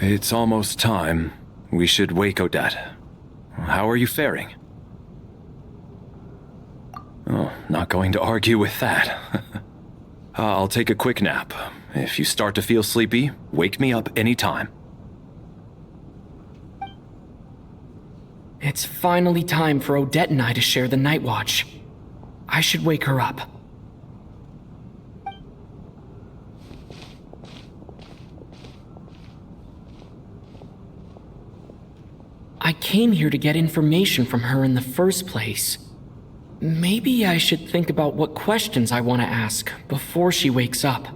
It's almost time. We should wake Odette. How are you faring? Oh, not going to argue with that. I'll take a quick nap. If you start to feel sleepy, wake me up anytime. It's finally time for Odette and I to share the night watch. I should wake her up. I came here to get information from her in the first place. Maybe I should think about what questions I want to ask before she wakes up.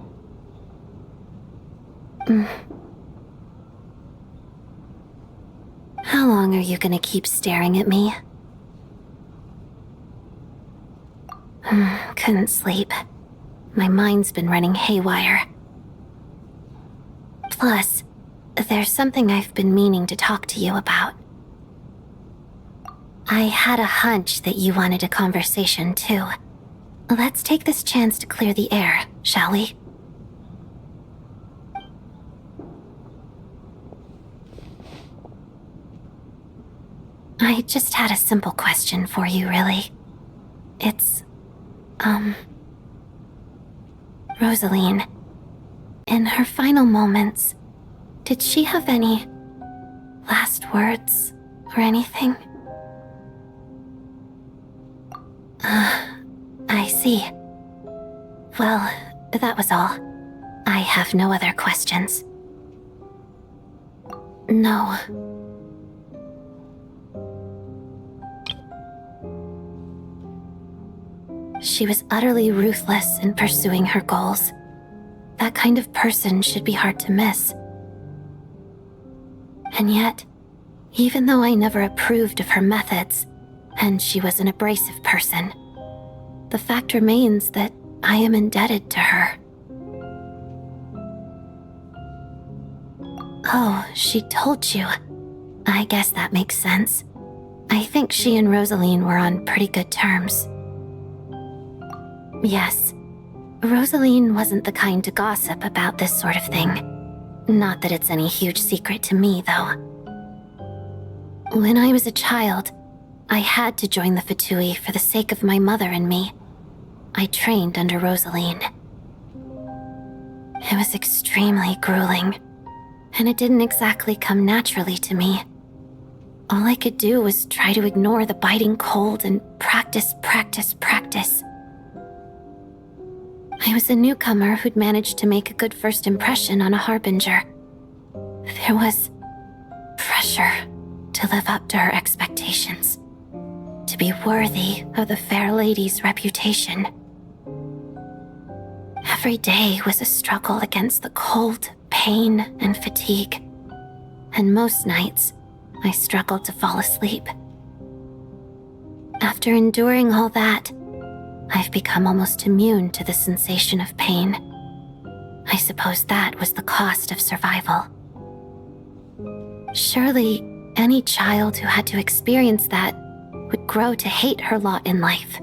How long are you gonna keep staring at me? Couldn't sleep. My mind's been running haywire. Plus, there's something I've been meaning to talk to you about. I had a hunch that you wanted a conversation too. Let's take this chance to clear the air, shall we? I just had a simple question for you, really. It's, Rosalyne. In her final moments, did she have any last words or anything? I see. Well, that was all. I have no other questions. No. She was utterly ruthless in pursuing her goals. That kind of person should be hard to miss. And yet, even though I never approved of her methods, and she was an abrasive person, the fact remains that I am indebted to her. Oh, she told you. I guess that makes sense. I think she and Rosalyne were on pretty good terms. Yes, Rosalyne wasn't the kind to gossip about this sort of thing. Not that it's any huge secret to me, though. When I was a child, I had to join the Fatui for the sake of my mother and me. I trained under Rosalyne. It was extremely grueling, and it didn't exactly come naturally to me. All I could do was try to ignore the biting cold and practice. I was a newcomer who'd managed to make a good first impression on a harbinger. There was pressure to live up to her expectations, to be worthy of the fair lady's reputation. Every day was a struggle against the cold, pain, and fatigue, and most nights I struggled to fall asleep. After enduring all that, I've become almost immune to the sensation of pain. I suppose that was the cost of survival. Surely, any child who had to experience that would grow to hate her lot in life,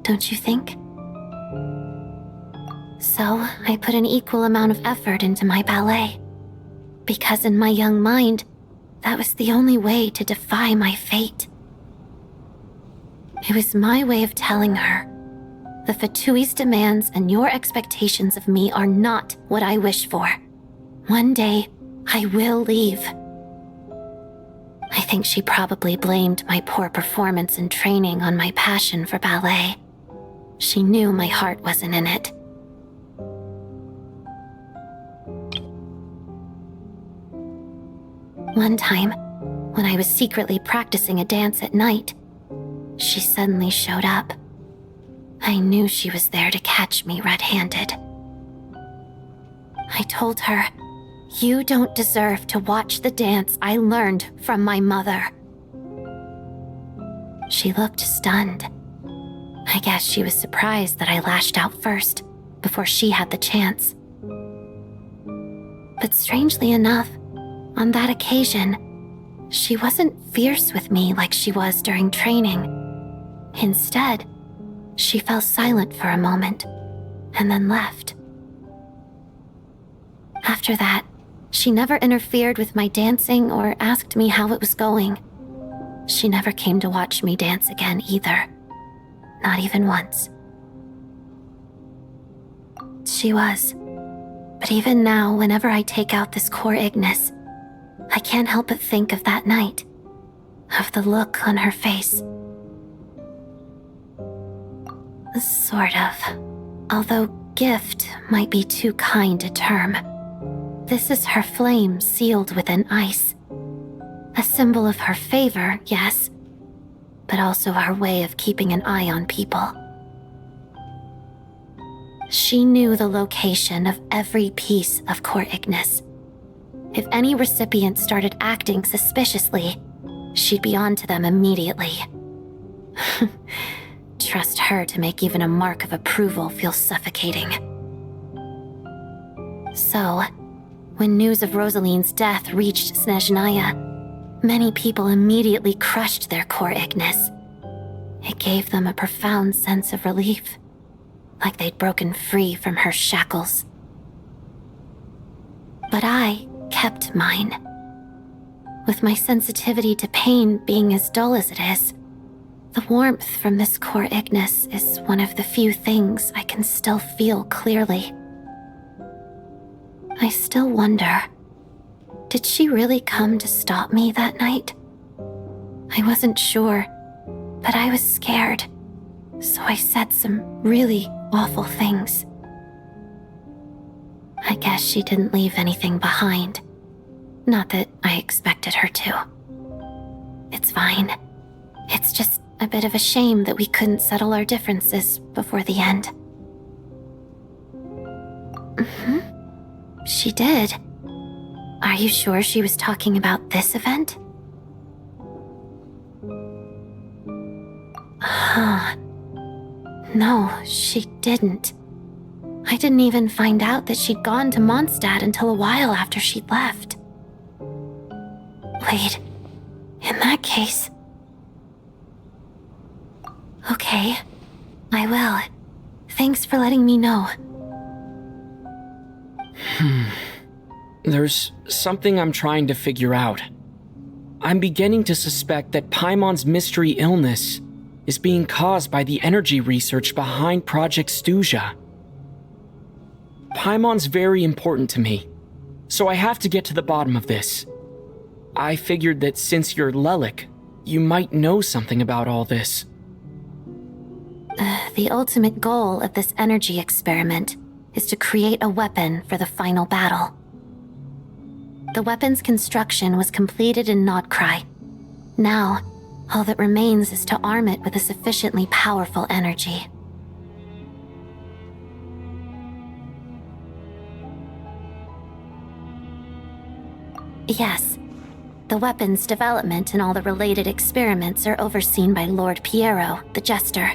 don't you think? So, I put an equal amount of effort into my ballet, because in my young mind, that was the only way to defy my fate. It was my way of telling her, the Fatui's demands and your expectations of me are not what I wish for. One day, I will leave. I think she probably blamed my poor performance in training on my passion for ballet. She knew my heart wasn't in it. One time, when I was secretly practicing a dance at night, she suddenly showed up. I knew she was there to catch me red-handed. I told her, "You don't deserve to watch the dance I learned from my mother." She looked stunned. I guess she was surprised that I lashed out first, before she had the chance. But strangely enough, on that occasion, she wasn't fierce with me like she was during training. Instead, she fell silent for a moment, and then left. After that, She never interfered with my dancing or asked me how it was going. She never came to watch me dance again either. Not even once. She was. But even now, whenever I take out this core Ignis, I can't help but think of that night. Of the look on her face. Sort of. Although gift might be too kind a term. This is her flame sealed within ice. A symbol of her favor, yes, but also her way of keeping an eye on people. She knew the location of every piece of core Ignis. If any recipient started acting suspiciously, she'd be on to them immediately. Trust her to make even a mark of approval feel suffocating. So, when news of Rosalyne's death reached Snezhnaya, many people immediately crushed their core Ignis. It gave them a profound sense of relief, like they'd broken free from her shackles. But I kept mine. With my sensitivity to pain being as dull as it is, the warmth from this core Ignis is one of the few things I can still feel clearly. I still wonder, did she really come to stop me that night? I wasn't sure, but I was scared, so I said some really awful things. I guess she didn't leave anything behind. Not that I expected her to. It's fine. It's just a bit of a shame that we couldn't settle our differences before the end. She did. Are you sure she was talking about this event? No, she didn't. I didn't even find out that she'd gone to Mondstadt until a while after she'd left. Wait, in that case... Okay, I will. Thanks for letting me know. There's something I'm trying to figure out. I'm beginning to suspect that Paimon's mystery illness is being caused by the energy research behind Project Stuja. Paimon's very important to me, so I have to get to the bottom of this. I figured that since you're Lelik, you might know something about all this. The ultimate goal of this energy experiment is to create a weapon for the final battle. The weapon's construction was completed in Nodkrai. Now, all that remains is to arm it with a sufficiently powerful energy. Yes, the weapon's development and all the related experiments are overseen by Lord Piero, the Jester,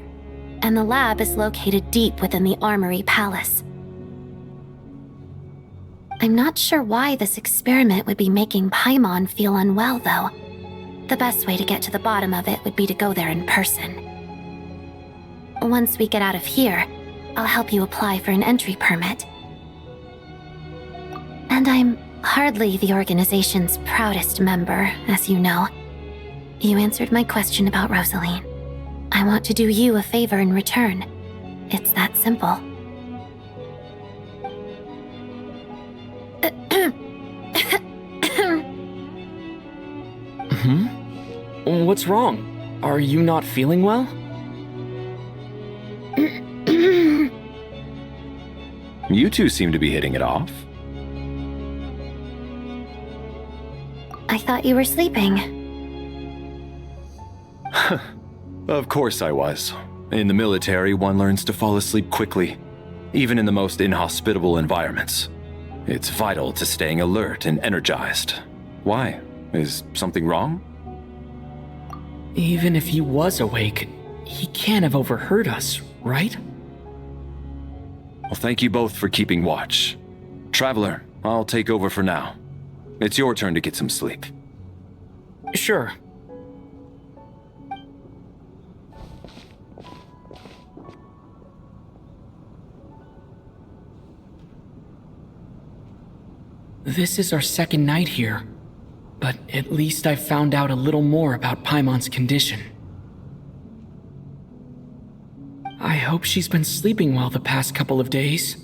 and the lab is located deep within the Armory Palace. I'm not sure why this experiment would be making Paimon feel unwell, though. The best way to get to the bottom of it would be to go there in person. Once we get out of here, I'll help you apply for an entry permit. And I'm hardly the organization's proudest member, as you know. You answered my question about Rosalyne. I want to do you a favor in return. It's that simple. What's wrong? Are you not feeling well? You two seem to be hitting it off. I thought you were sleeping. Of course I was. In the military, one learns to fall asleep quickly, even in the most inhospitable environments. It's vital to staying alert and energized. Why? Is something wrong? Even if he was awake, he can't have overheard us, right? Well, thank you both for keeping watch. Traveler, I'll take over for now. It's your turn to get some sleep. Sure. This is our second night here, but at least I found out a little more about Paimon's condition. I hope she's been sleeping well the past couple of days.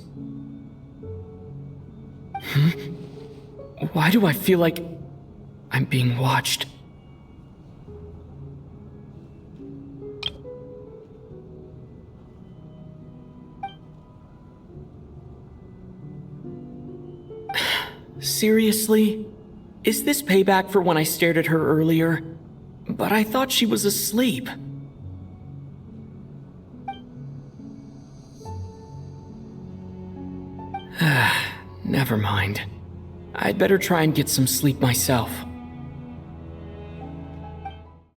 Why do I feel like I'm being watched? Seriously? Is this payback for when I stared at her earlier? But I thought she was asleep. Never mind. I'd better try and get some sleep myself.